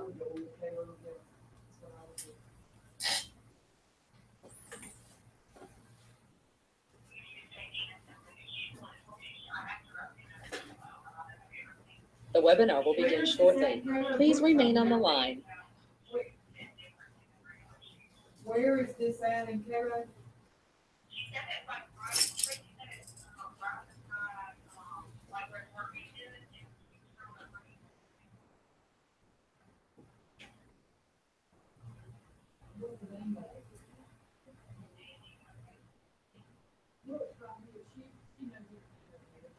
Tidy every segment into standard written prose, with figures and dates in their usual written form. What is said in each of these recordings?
would go with Caleb, yeah. That's what I would do. The webinar will begin shortly. Please remain on the line. Where is this at in Cairo? What's the name of it? Look, right here, she knows it.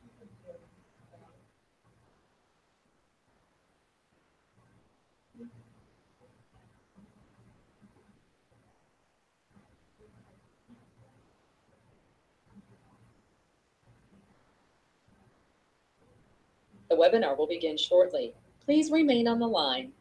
She can tell you about it. The webinar will begin shortly. Please remain on the line.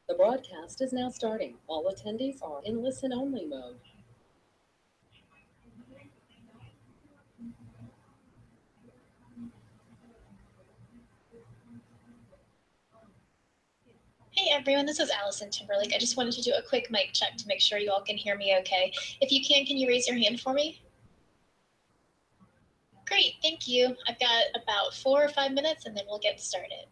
The broadcast is now starting. All attendees are in listen-only mode. Hey everyone, this is Allison Timberlake. I just wanted to do a quick mic check to make sure you all can hear me okay. If you can you raise your hand for me? Great, thank you. I've got about 4 or 5 minutes and then we'll get started.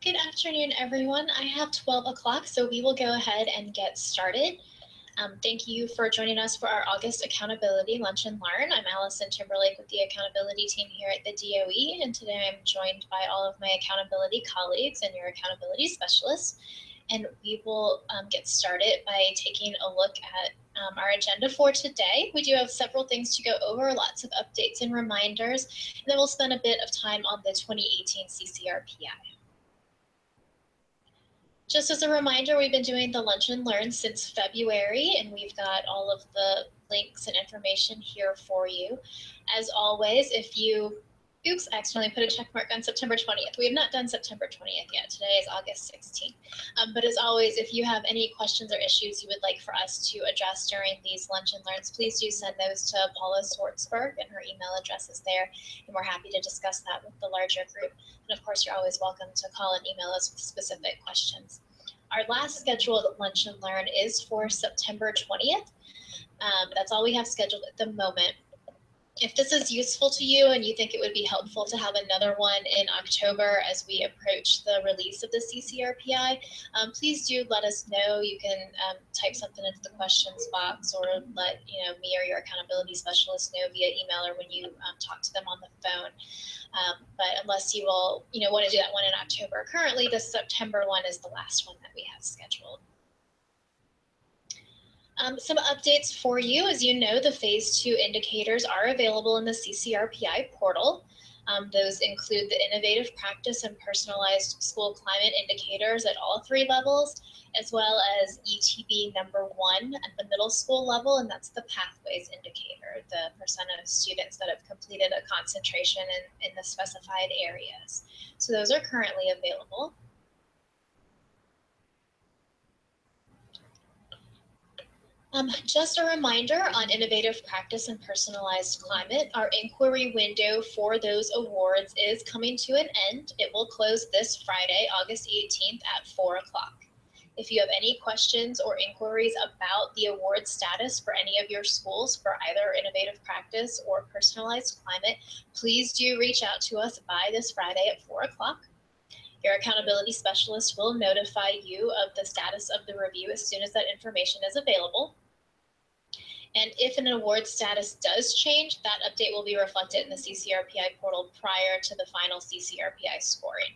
Good afternoon, everyone. I have 12 o'clock, so we will go ahead and get started. Thank you for joining us for our August Accountability Lunch and Learn. I'm Allison Timberlake with the accountability team here at the DOE, and today I'm joined by all of my accountability colleagues and your accountability specialists. And we will get started by taking a look at our agenda for today. We do have several things to go over, lots of updates and reminders, and then we'll spend a bit of time on the 2018 CCRPI. Just as a reminder, we've been doing the Lunch and Learn since February, and we've got all of the links and information here for you. As always, if you, oops, I accidentally put a check mark on September 20th. We have not done September 20th yet. Today is August 16th. But as always, if you have any questions or issues you would like for us to address during these Lunch and Learns, please do send those to Paula Swartzberg, and her email address is there, and we're happy to discuss that with the larger group. And of course, you're always welcome to call and email us with specific questions. Our last scheduled Lunch and Learn is for September 20th. That's all we have scheduled at the moment. If this is useful to you and you think it would be helpful to have another one in October as we approach the release of the CCRPI, please do let us know. You can type something into the questions box, or let me or your accountability specialist know via email or when you talk to them on the phone. But unless you will want to do that one in October, currently the September one is the last one that we have scheduled. Some updates for you. As you know, the Phase 2 indicators are available in the CCRPI portal. Those include the innovative practice and personalized school climate indicators at all 3 levels, as well as ETB number 1 at the middle school level, and that's the pathways indicator, the percent of students that have completed a concentration in the specified areas. So those are currently available. Just a reminder on innovative practice and personalized climate, our inquiry window for those awards is coming to an end. It will close this Friday, August 18th at 4 o'clock. If you have any questions or inquiries about the award status for any of your schools for either innovative practice or personalized climate, please do reach out to us by this Friday at 4 o'clock. Your accountability specialist will notify you of the status of the review as soon as that information is available. And if an award status does change, that update will be reflected in the CCRPI portal prior to the final CCRPI scoring.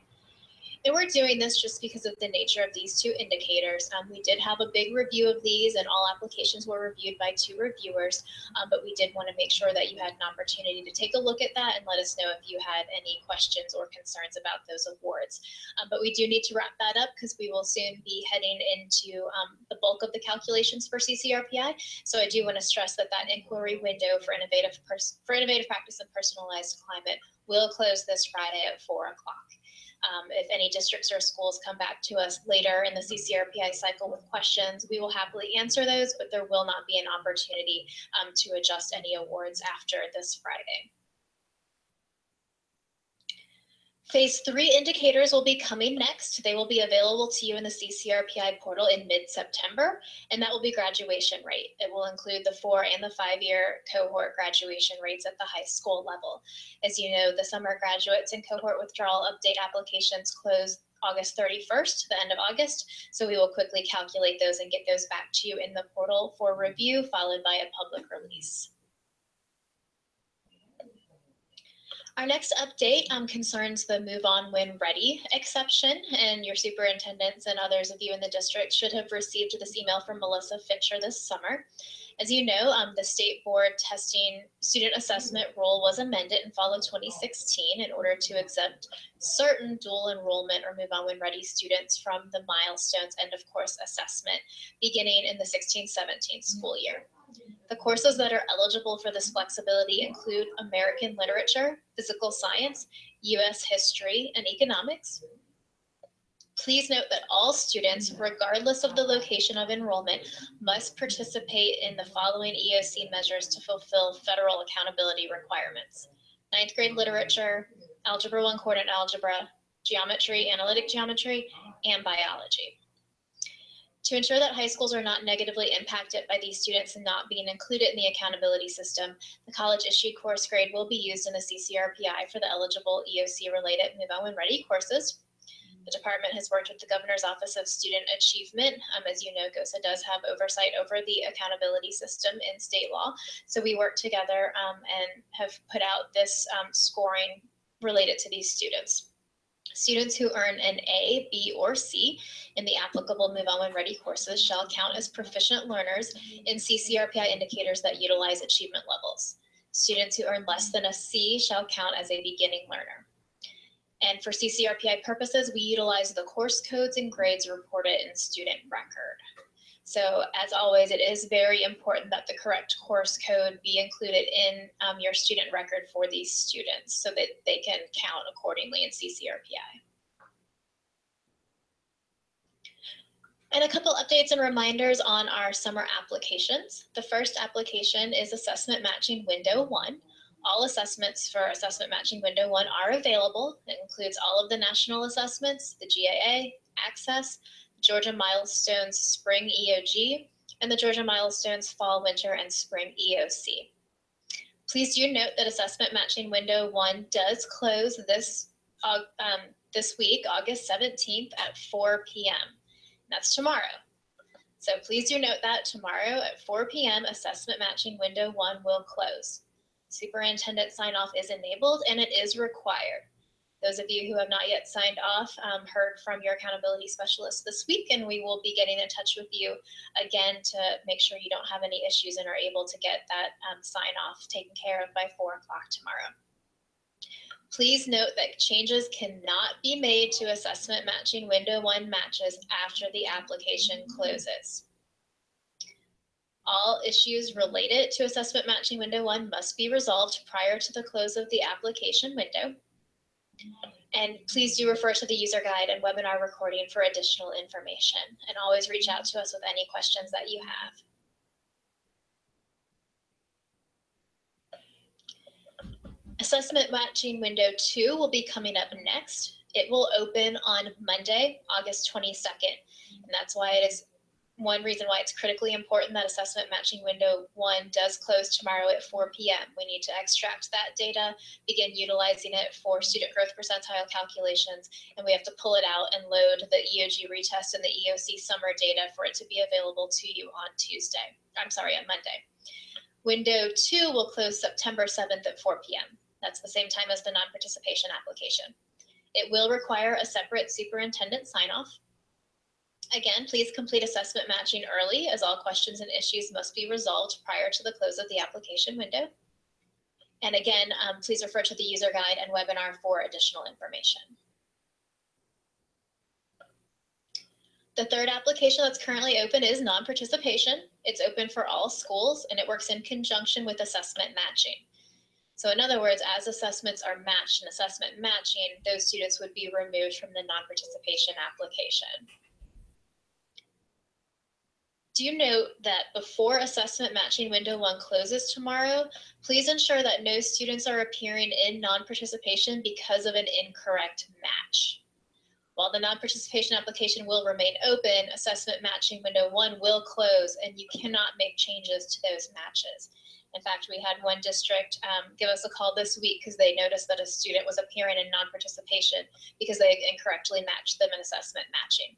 And we're doing this just because of the nature of these 2 indicators. We did have a big review of these, and all applications were reviewed by 2 reviewers, but we did want to make sure that you had an opportunity to take a look at that and let us know if you had any questions or concerns about those awards. But we do need to wrap that up because we will soon be heading into the bulk of the calculations for CCRPI. So I do want to stress that that inquiry window for innovative practice and personalized climate will close this Friday at 4 o'clock. If any districts or schools come back to us later in the CCRPI cycle with questions, we will happily answer those, but there will not be an opportunity to adjust any awards after this Friday. Phase 3 indicators will be coming next. They will be available to you in the CCRPI portal in mid-September, and that will be graduation rate. It will include the 4- and the 5-year cohort graduation rates at the high school level. As you know, the summer graduates and cohort withdrawal update applications close August 31st, the end of August, so we will quickly calculate those and get those back to you in the portal for review, followed by a public release. Our next update concerns the Move On When Ready exception, and your superintendents and others of you in the district should have received this email from Melissa Fitcher this summer. As you know, the state board testing student assessment rule was amended in fall of 2016 in order to exempt certain dual enrollment or Move On When Ready students from the milestones end of course assessment beginning in the 16-17 school year. The courses that are eligible for this flexibility include American Literature, Physical Science, U.S. History, and Economics. Please note that all students, regardless of the location of enrollment, must participate in the following EOC measures to fulfill federal accountability requirements: 9th grade literature, Algebra 1 coordinate algebra, geometry, analytic geometry, and biology. To ensure that high schools are not negatively impacted by these students not being included in the accountability system, the college-issued course grade will be used in the CCRPI for the eligible EOC-related Move On When Ready courses. The department has worked with the Governor's Office of Student Achievement. As you know, GOSA does have oversight over the accountability system in state law. So we work together and have put out this scoring related to these students. Students who earn an A, B, or C in the applicable Move On When Ready courses shall count as proficient learners in CCRPI indicators that utilize achievement levels. Students who earn less than a C shall count as a beginning learner. And for CCRPI purposes, we utilize the course codes and grades reported in student record. So as always, it is very important that the correct course code be included in your student record for these students so that they can count accordingly in CCRPI. And a couple updates and reminders on our summer applications. The first application is Assessment Matching Window 1. All assessments for Assessment Matching Window 1 are available. It includes all of the national assessments, the GAA, Access, Georgia Milestones Spring EOG, and the Georgia Milestones Fall, Winter, and Spring EOC. Please do note that Assessment Matching Window 1 does close this week, August 17th at 4 p.m. That's tomorrow. So please do note that tomorrow at 4 p.m. Assessment Matching Window 1 will close. Superintendent sign-off is enabled and it is required. Those of you who have not yet signed off heard from your accountability specialist this week, and we will be getting in touch with you again to make sure you don't have any issues and are able to get that sign-off taken care of by 4 o'clock tomorrow. Please note that changes cannot be made to Assessment Matching Window 1 matches after the application closes. All issues related to Assessment Matching Window 1 must be resolved prior to the close of the application window. And please do refer to the user guide and webinar recording for additional information, and always reach out to us with any questions that you have. Assessment Matching Window 2 will be coming up next. It will open on Monday, August 22nd, and that's why it is one reason why it's critically important that Assessment Matching Window 1 does close tomorrow at 4 p.m. We need to extract that data, begin utilizing it for student growth percentile calculations, and we have to pull it out and load the EOG retest and the EOC summer data for it to be available to you on Monday. Window 2 will close September 7th at 4 p.m. That's the same time as the non-participation application. It will require a separate superintendent sign-off. Again, please complete assessment matching early, as all questions and issues must be resolved prior to the close of the application window. And again, please refer to the user guide and webinar for additional information. The third application that's currently open is non-participation. It's open for all schools, and it works in conjunction with assessment matching. So in other words, as assessments are matched in assessment matching, those students would be removed from the non-participation application. Do note that before Assessment Matching Window 1 closes tomorrow, please ensure that no students are appearing in non-participation because of an incorrect match. While the non-participation application will remain open, Assessment Matching Window 1 will close, and you cannot make changes to those matches. In fact, we had one district give us a call this week because they noticed that a student was appearing in non-participation because they incorrectly matched them in assessment matching.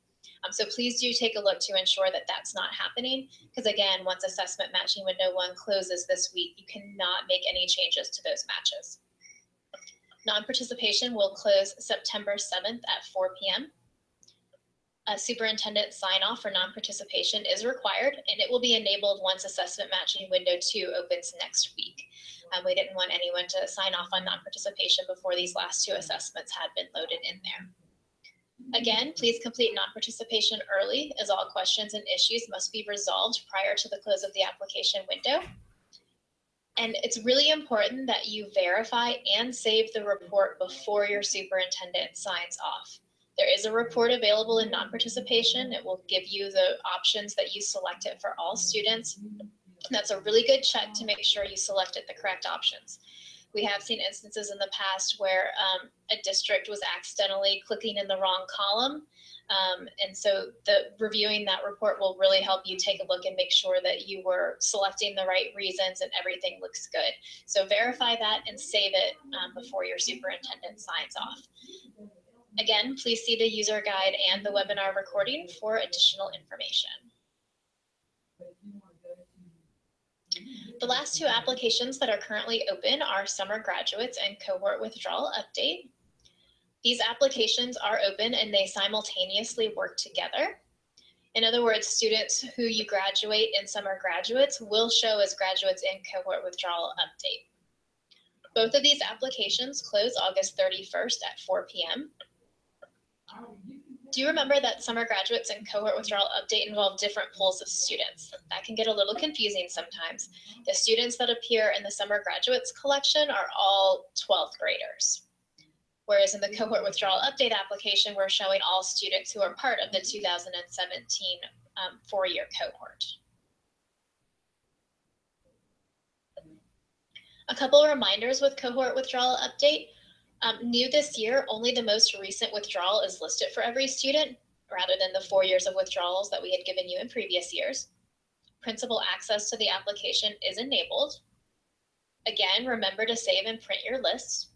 So please do take a look to ensure that that's not happening, because again, once Assessment Matching Window 1 closes this week, you cannot make any changes to those matches. Non-participation will close September 7th at 4 p.m. A superintendent sign-off for non-participation is required, and it will be enabled once Assessment Matching Window 2 opens next week. We didn't want anyone to sign off on non-participation before these last two assessments had been loaded in there. Again, please complete non-participation early, as all questions and issues must be resolved prior to the close of the application window. And it's really important that you verify and save the report before your superintendent signs off. There is a report available in non-participation. It will give you the options that you selected for all students. That's a really good check to make sure you selected the correct options. We have seen instances in the past where a district was accidentally clicking in the wrong column. And so reviewing that report will really help you take a look and make sure that you were selecting the right reasons and everything looks good. So verify that and save it before your superintendent signs off. Again, please see the user guide and the webinar recording for additional information. The last two applications that are currently open are summer graduates and cohort withdrawal update. These applications are open and they simultaneously work together. In other words, students who you graduate in summer graduates will show as graduates in cohort withdrawal update. Both of these applications close August 31st at 4 p.m. Do you remember that summer graduates and cohort withdrawal update involve different pools of students? That can get a little confusing sometimes. The students that appear in the summer graduates collection are all 12th graders. Whereas in the cohort withdrawal update application, we're showing all students who are part of the 2017 four-year cohort. A couple of reminders with cohort withdrawal update. New this year, only the most recent withdrawal is listed for every student, rather than the 4 years of withdrawals that we had given you in previous years. Principal access to the application is enabled. Again, remember to save and print your lists.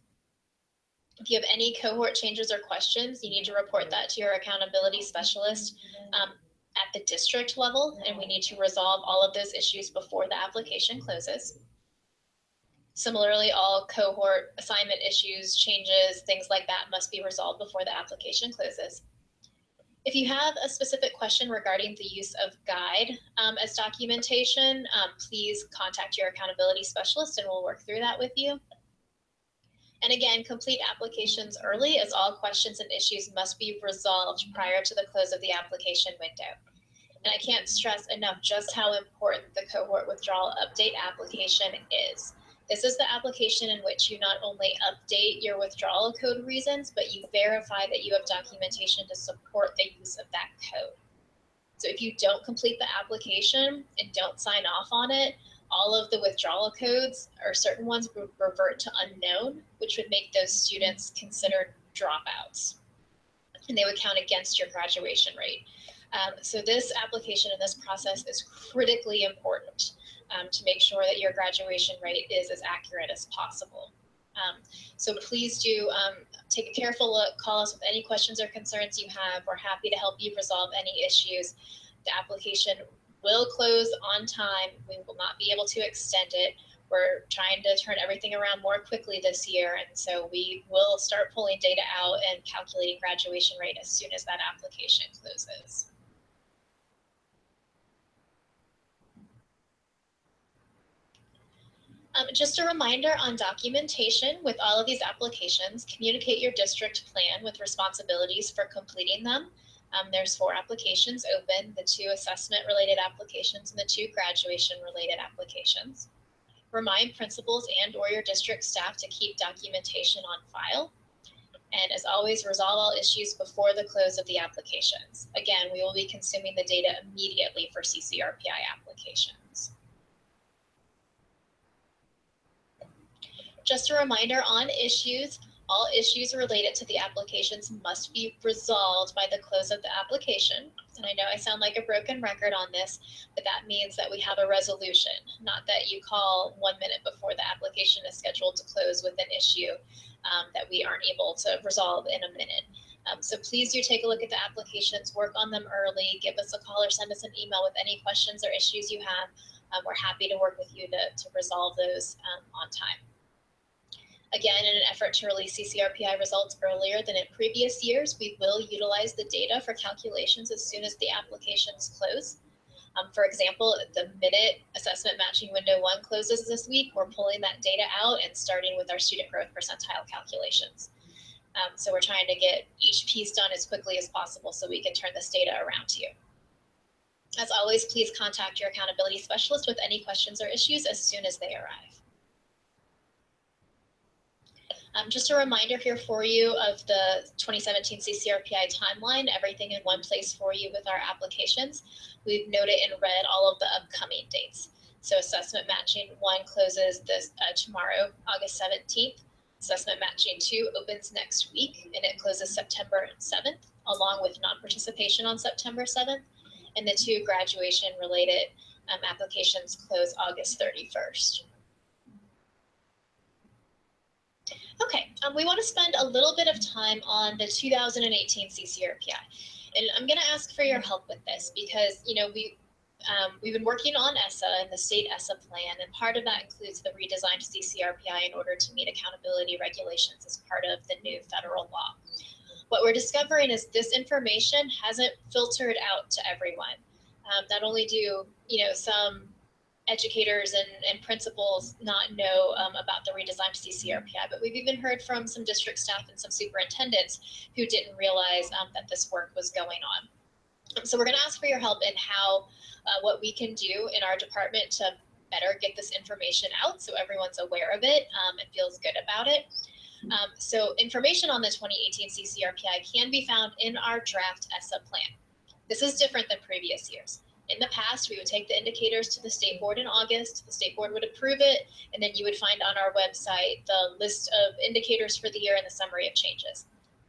If you have any cohort changes or questions, you need to report that to your accountability specialist at the district level, and we need to resolve all of those issues before the application closes. Similarly, all cohort assignment issues, changes, things like that must be resolved before the application closes. If you have a specific question regarding the use of guide as documentation, please contact your accountability specialist and we'll work through that with you. And again, complete applications early, as all questions and issues must be resolved prior to the close of the application window. And I can't stress enough just how important the cohort withdrawal update application is. This is the application in which you not only update your withdrawal code reasons, but you verify that you have documentation to support the use of that code. So if you don't complete the application and don't sign off on it, all of the withdrawal codes, or certain ones, would revert to unknown, which would make those students considered dropouts. And they would count against your graduation rate. So this application and this process is critically important to make sure that your graduation rate is as accurate as possible. So please do take a careful look, call us with any questions or concerns you have. We're happy to help you resolve any issues. The application will close on time. We will not be able to extend it. We're trying to turn everything around more quickly this year, and so we will start pulling data out and calculating graduation rate as soon as that application closes. Just a reminder on documentation with all of these applications, communicate your district plan with responsibilities for completing them. There's 4 applications open, the 2 assessment related applications and the 2 graduation related applications. Remind principals and or your district staff to keep documentation on file. And as always, resolve all issues before the close of the applications. Again, we will be consuming the data immediately for CCRPI applications. Just a reminder on issues, all issues related to the applications must be resolved by the close of the application. And I know I sound like a broken record on this, but that means that we have a resolution, not that you call 1 minute before the application is scheduled to close with an issue that we aren't able to resolve in a minute. So please do take a look at the applications, work on them early, give us a call or send us an email with any questions or issues you have. We're happy to work with you to resolve those on time. Again, in an effort to release CCRPI results earlier than in previous years, we will utilize the data for calculations as soon as the applications close. For example, the minute assessment matching window 1 closes this week, we're pulling that data out and starting with our student growth percentile calculations. So we're trying to get each piece done as quickly as possible so we can turn this data around to you. As always, please contact your accountability specialist with any questions or issues as soon as they arrive. Just a reminder here for you of the 2017 CCRPI timeline, everything in one place for you with our applications. We've noted in red all of the upcoming dates. So assessment matching 1 closes this tomorrow, August 17th. Assessment matching 2 opens next week and it closes September 7th, along with non-participation on September 7th. And the 2 graduation related applications close August 31st. Okay, we want to spend a little bit of time on the 2018 CCRPI. And I'm going to ask for your help with this because, we've been working on ESSA and the state ESSA plan, and part of that includes the redesigned CCRPI in order to meet accountability regulations as part of the new federal law. What we're discovering is this information hasn't filtered out to everyone. Not only do, some educators and principals not know about the redesigned CCRPI, but we've even heard from some district staff and some superintendents who didn't realize that this work was going on. So we're going to ask for your help in how, what we can do in our department to better get this information out so everyone's aware of it and feels good about it. So information on the 2018 CCRPI can be found in our draft ESSA plan. This is different than previous years. In the past, we would take the indicators to the state board in August, the state board would approve it, and then you would find on our website the list of indicators for the year and the summary of changes.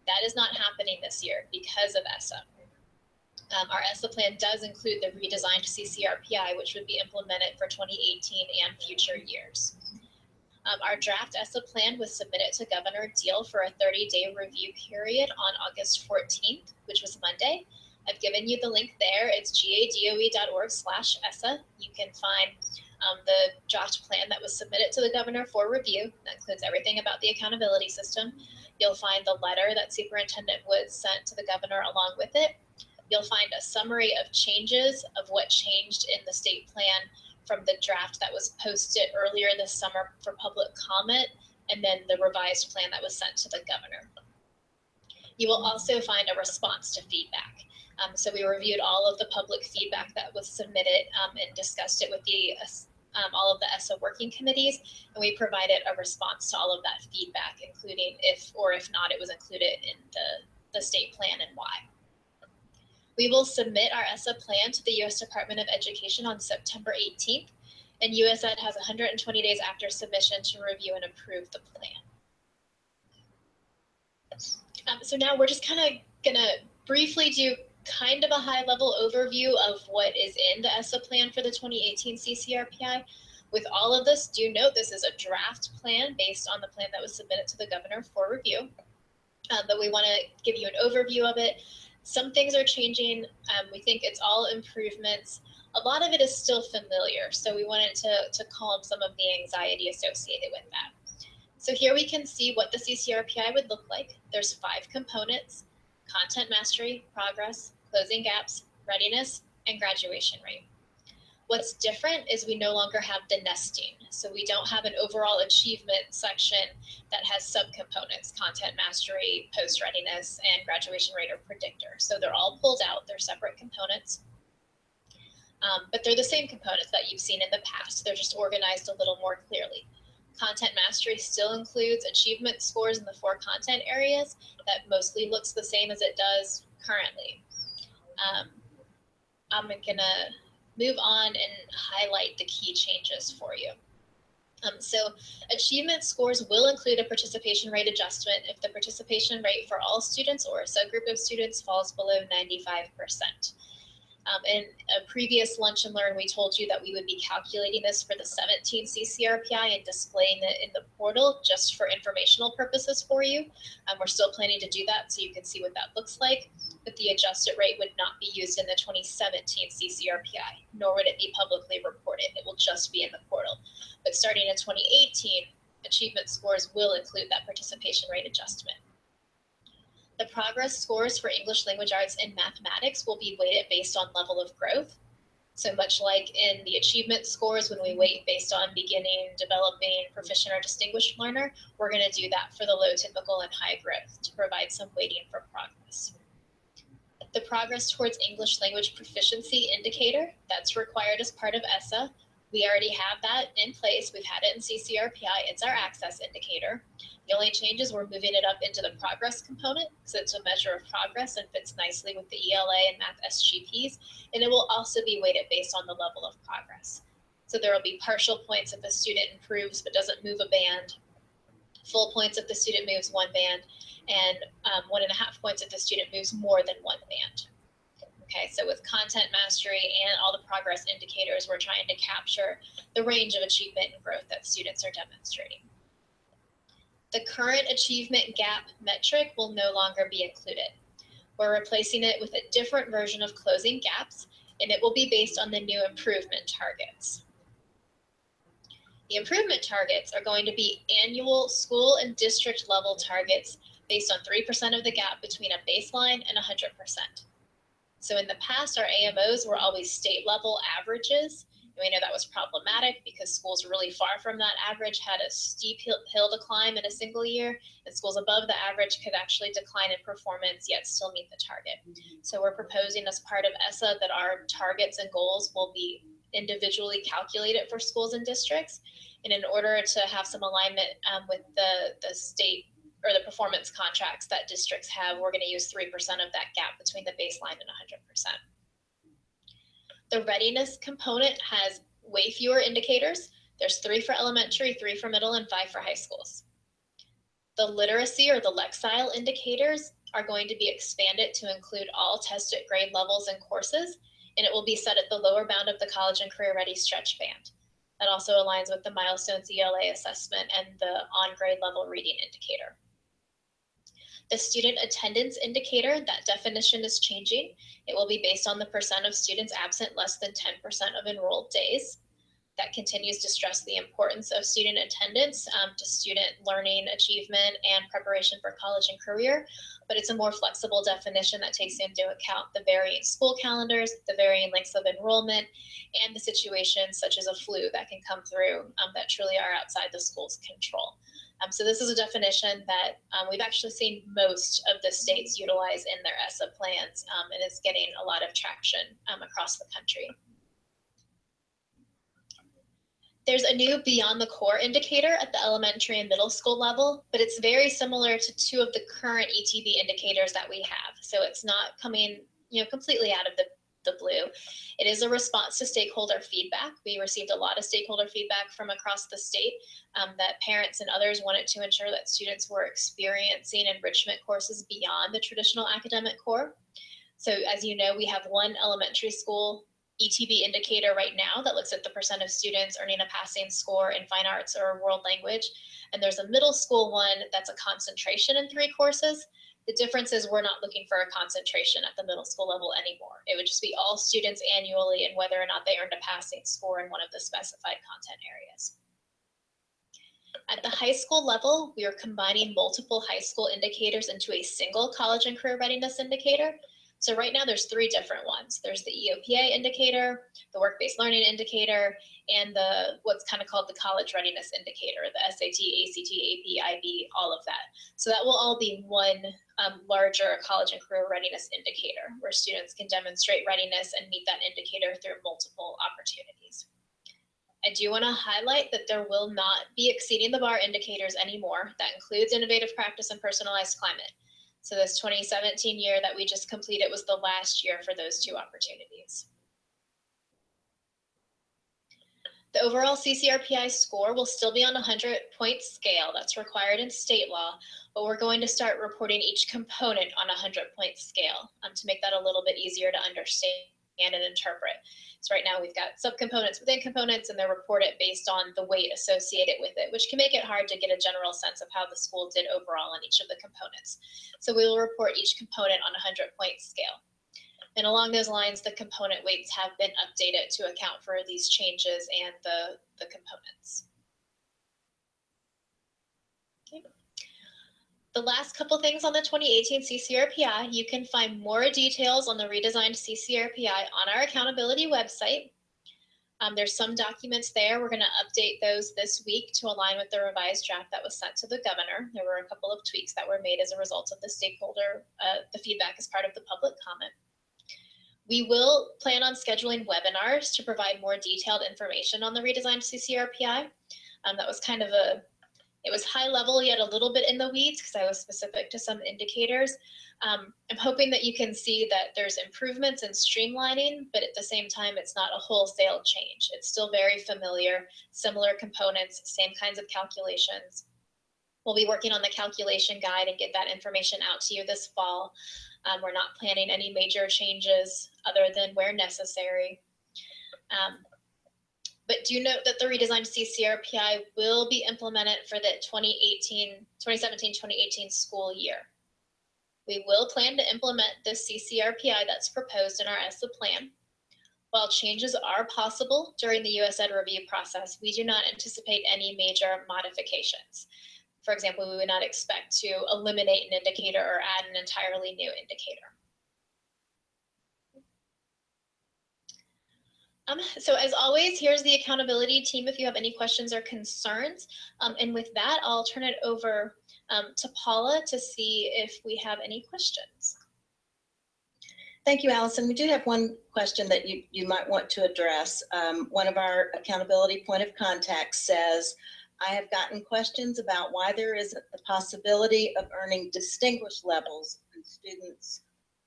That is not happening this year because of ESSA. Our ESSA plan does include the redesigned CCRPI, which would be implemented for 2018 and future years. Our draft ESSA plan was submitted to Governor Deal for a 30-day review period on August 14th, which was Monday. I've given you the link there. It's gadoe.org/ESSA. You can find the draft plan that was submitted to the governor for review. That includes everything about the accountability system. You'll find the letter that Superintendent Woods sent to the governor along with it. You'll find a summary of changes of what changed in the state plan from the draft that was posted earlier this summer for public comment, and then the revised plan that was sent to the governor. You will also find a response to feedback. So we reviewed all of the public feedback that was submitted and discussed it with the all of the ESSA working committees, and we provided a response to all of that feedback, including if or if not it was included in the state plan and why. We will submit our ESSA plan to the U.S. Department of Education on September 18th, and USED has 120 days after submission to review and approve the plan. So now we're just kind of gonna briefly do kind of a high-level overview of what is in the ESSA plan for the 2018 CCRPI. With all of this, do note this is a draft plan based on the plan that was submitted to the governor for review, but we want to give you an overview of it. Some things are changing. We think it's all improvements. A lot of it is still familiar, so we wanted to calm some of the anxiety associated with that. So here we can see what the CCRPI would look like. There's 5 components: content mastery, progress, closing gaps, readiness, and graduation rate. What's different is we no longer have the nesting. So we don't have an overall achievement section that has subcomponents: content mastery, post readiness, and graduation rate or predictor. So they're all pulled out, they're separate components. But they're the same components that you've seen in the past. They're just organized a little more clearly. Content mastery still includes achievement scores in the 4 content areas that mostly looks the same as it does currently. I'm gonna move on and highlight the key changes for you. So achievement scores will include a participation rate adjustment if the participation rate for all students or a subgroup of students falls below 95%. In a previous Lunch and Learn, we told you that we would be calculating this for the 17 CCRPI and displaying it in the portal just for informational purposes for you. We're still planning to do that so you can see what that looks like, but the adjusted rate would not be used in the 2017 CCRPI, nor would it be publicly reported. It will just be in the portal. But starting in 2018, achievement scores will include that participation rate adjustment. The progress scores for English language arts and mathematics will be weighted based on level of growth. So much like in the achievement scores, when we weight based on beginning, developing, proficient, or distinguished learner, we're going to do that for the low, typical, and high growth to provide some weighting for progress. The progress towards English language proficiency indicator, that's required as part of ESSA. We already have that in place. We've had it in CCRPI. It's our access indicator. The only change is we're moving it up into the progress component because it's a measure of progress and fits nicely with the ELA and Math SGPs. And it will also be weighted based on the level of progress. So there will be partial points if the student improves but doesn't move a band, full points if the student moves 1 band, and 1.5 points if the student moves more than 1 band. Okay, so with content mastery and all the progress indicators, we're trying to capture the range of achievement and growth that students are demonstrating. The current achievement gap metric will no longer be included. We're replacing it with a different version of closing gaps, and it will be based on the new improvement targets. The improvement targets are going to be annual school and district level targets based on 3% of the gap between a baseline and 100%. So in the past, our AMOs were always state level averages. And we know that was problematic because schools really far from that average had a steep hill to climb in a single year, and schools above the average could actually decline in performance yet still meet the target. So we're proposing as part of ESSA that our targets and goals will be individually calculated for schools and districts. And in order to have some alignment with the state or the performance contracts that districts have, we're going to use 3% of that gap between the baseline and 100%. The readiness component has way fewer indicators. There's 3 for elementary, 3 for middle, and 5 for high schools. The literacy or the Lexile indicators are going to be expanded to include all tested grade levels and courses, and it will be set at the lower bound of the college and career ready stretch band. That also aligns with the Milestones ELA assessment and the on-grade level reading indicator. The student attendance indicator, that definition is changing. It will be based on the percent of students absent less than 10% of enrolled days. That continues to stress the importance of student attendance to student learning, achievement, and preparation for college and career. But it's a more flexible definition that takes into account the varying school calendars, the varying lengths of enrollment, and the situations such as a flu that can come through that truly are outside the school's control. So this is a definition that we've actually seen most of the states utilize in their ESSA plans, and it's getting a lot of traction across the country. There's a new Beyond the Core indicator at the elementary and middle school level, but it's very similar to 2 of the current ETB indicators that we have. So it's not coming, completely out of the blue. It is a response to stakeholder feedback. We received a lot of stakeholder feedback from across the state that parents and others wanted to ensure that students were experiencing enrichment courses beyond the traditional academic core. So as you know, we have one elementary school ETB indicator right now that looks at the percent of students earning a passing score in fine arts or world language. And there's a middle school one that's a concentration in 3 courses. The difference is we're not looking for a concentration at the middle school level anymore. It would just be all students annually and whether or not they earned a passing score in one of the specified content areas. At the high school level, we are combining multiple high school indicators into a single college and career readiness indicator. So right now there's 3 different ones. There's the EOPA indicator, the work-based learning indicator, and what's kind of called the college readiness indicator, the SAT, ACT, AP, IB, all of that. So that will all be one larger college and career readiness indicator where students can demonstrate readiness and meet that indicator through multiple opportunities. I do want to highlight that there will not be exceeding the bar indicators anymore. That includes innovative practice and personalized climate. So this 2017 year that we just completed was the last year for those 2 opportunities. The overall CCRPI score will still be on a 100-point scale. That's required in state law, but we're going to start reporting each component on a 100-point scale to make that a little bit easier to understand and interpret. So right now we've got subcomponents within components, and they're reported based on the weight associated with it, which can make it hard to get a general sense of how the school did overall on each of the components. So we will report each component on a 100-point scale. And along those lines, the component weights have been updated to account for these changes and the components. Okay. The last couple things on the 2018 CCRPI, you can find more details on the redesigned CCRPI on our accountability website. There's some documents there. We're going to update those this week to align with the revised draft that was sent to the governor. There were a couple of tweaks that were made as a result of the stakeholder, the feedback as part of the public comment. We will plan on scheduling webinars to provide more detailed information on the redesigned CCRPI. That was kind of it was high level yet a little bit in the weeds because I was specific to some indicators. I'm hoping that you can see that there's improvements in streamlining, but at the same time, it's not a wholesale change. It's still very familiar, similar components, same kinds of calculations. We'll be working on the calculation guide and get that information out to you this fall. We're not planning any major changes other than where necessary. But do note that the redesigned CCRPI will be implemented for the 2017-2018 school year. We will plan to implement this CCRPI that's proposed in our ESSA plan. While changes are possible during the USED review process, we do not anticipate any major modifications. For example, we would not expect to eliminate an indicator or add an entirely new indicator. So as always, here's the accountability team if you have any questions or concerns. And with that, I'll turn it over to Paula to see if we have any questions. Thank you, Allison. We do have one question that you might want to address. One of our accountability point of contacts says, I have gotten questions about why there is the possibility of earning distinguished levels when students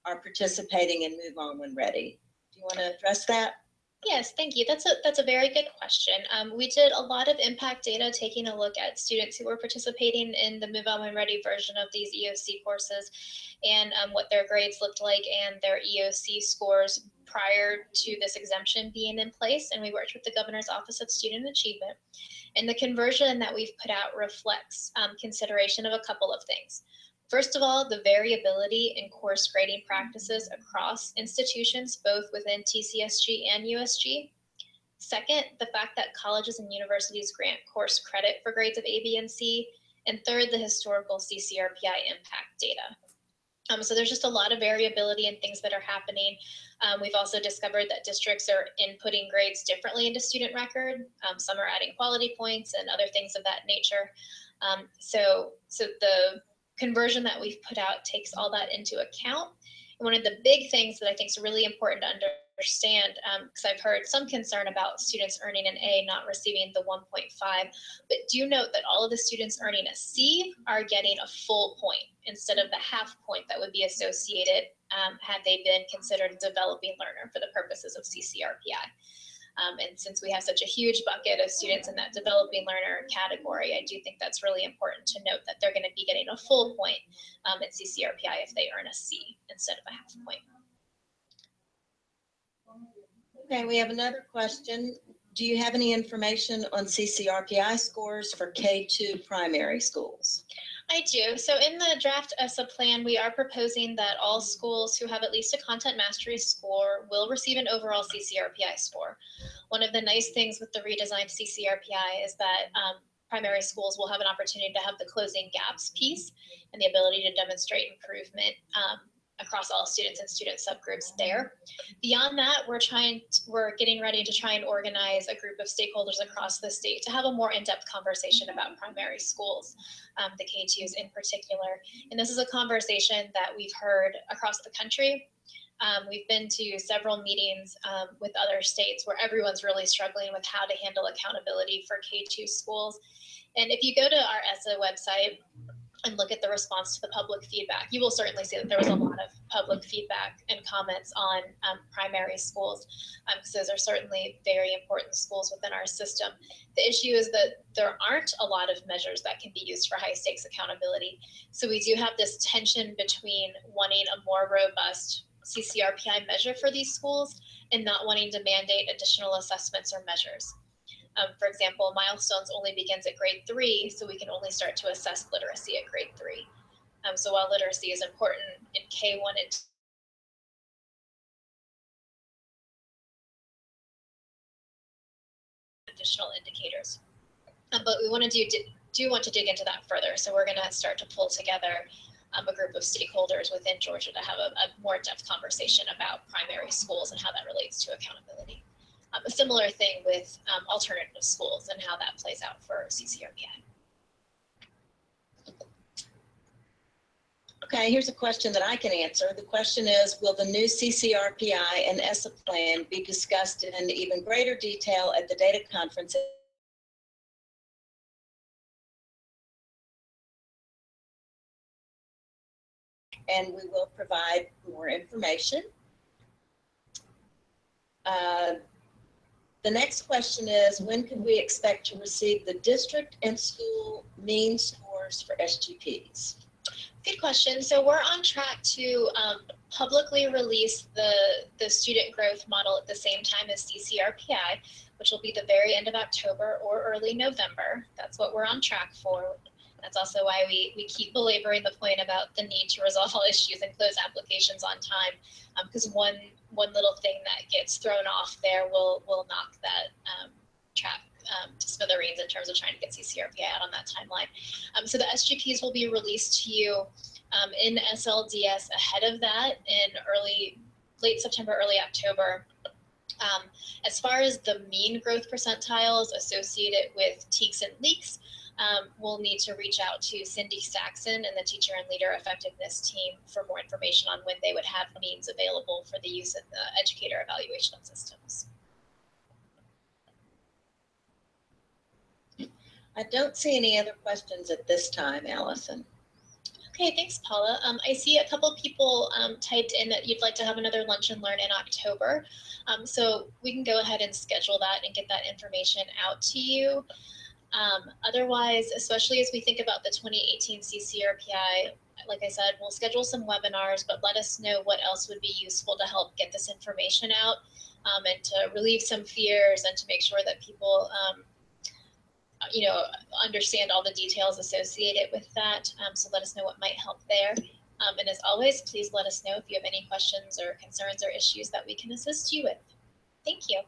are participating in Move On When Ready. Do you want to address that? Yes, thank you. That's a very good question. We did a lot of impact data taking a look at students who were participating in the Move On When Ready version of these EOC courses and what their grades looked like and their EOC scores prior to this exemption being in place. And we worked with the Governor's Office of Student Achievement. And the conversion that we've put out reflects consideration of a couple of things. First of all, the variability in course grading practices across institutions, both within TCSG and USG. Second, the fact that colleges and universities grant course credit for grades of A, B, and C. And third, the historical CCRPI impact data. So there's just a lot of variability in things that are happening. We've also discovered that districts are inputting grades differently into student record. Some are adding quality points and other things of that nature. So the conversion that we've put out takes all that into account. And one of the big things that I think is really important to understand, because I've heard some concern about students earning an A not receiving the 1.5, but do note that all of the students earning a C are getting a full point instead of the half point that would be associated had they been considered a developing learner for the purposes of CCRPI. And since we have such a huge bucket of students in that developing learner category, I do think that's really important to note that they're going to be getting a full point in CCRPI if they earn a C instead of a half point. Okay, we have another question. Do you have any information on CCRPI scores for K-2 primary schools? I do. So in the draft ESSA plan, we are proposing that all schools who have at least a content mastery score will receive an overall CCRPI score. One of the nice things with the redesigned CCRPI is that primary schools will have an opportunity to have the closing gaps piece and the ability to demonstrate improvement across all students and student subgroups there. Beyond that, we're getting ready to try and organize a group of stakeholders across the state to have a more in-depth conversation about primary schools, the K-2s in particular. And this is a conversation that we've heard across the country. We've been to several meetings with other states where everyone's really struggling with how to handle accountability for K-2 schools. And if you go to our ESSA website and look at the response to the public feedback, you will certainly see that there was a lot of public feedback and comments on primary schools, because those are certainly very important schools within our system. The issue is that there aren't a lot of measures that can be used for high stakes accountability. So we do have this tension between wanting a more robust CCRPI measure for these schools and not wanting to mandate additional assessments or measures. For example, milestones only begins at grade 3, so we can only start to assess literacy at grade 3. So while literacy is important in K1 and additional indicators, but we want to do want to dig into that further. So we're going to start to pull together a group of stakeholders within Georgia to have a more in-depth conversation about primary schools and how that relates to accountability. A similar thing with alternative schools and how that plays out for CCRPI. Okay, here's a question that I can answer. The question is, will the new CCRPI and ESSA plan be discussed in even greater detail at the data conference? And we will provide more information. The next question is, when can we expect to receive the district and school mean scores for SGPs? Good question. So we're on track to publicly release the student growth model at the same time as CCRPI, which will be the very end of October or early November. That's what we're on track for. That's also why we keep belaboring the point about the need to resolve all issues and close applications on time, because one little thing that gets thrown off there will knock that track to smithereens in terms of trying to get CCRPI out on that timeline. So the SGPs will be released to you in SLDS ahead of that in late September, early October. As far as the mean growth percentiles associated with TEKS and LEAKS, we'll need to reach out to Cindy Saxon and the Teacher and Leader Effectiveness team for more information on when they would have means available for the use of the educator evaluation systems. I don't see any other questions at this time, Allison. Okay, thanks, Paula. I see a couple people typed in that you'd like to have another Lunch and Learn in October. So we can go ahead and schedule that and get that information out to you. Otherwise, especially as we think about the 2018 CCRPI, like I said, we'll schedule some webinars, but let us know what else would be useful to help get this information out and to relieve some fears and to make sure that people understand all the details associated with that. So let us know what might help there. And as always, please let us know if you have any questions or concerns or issues that we can assist you with. Thank you.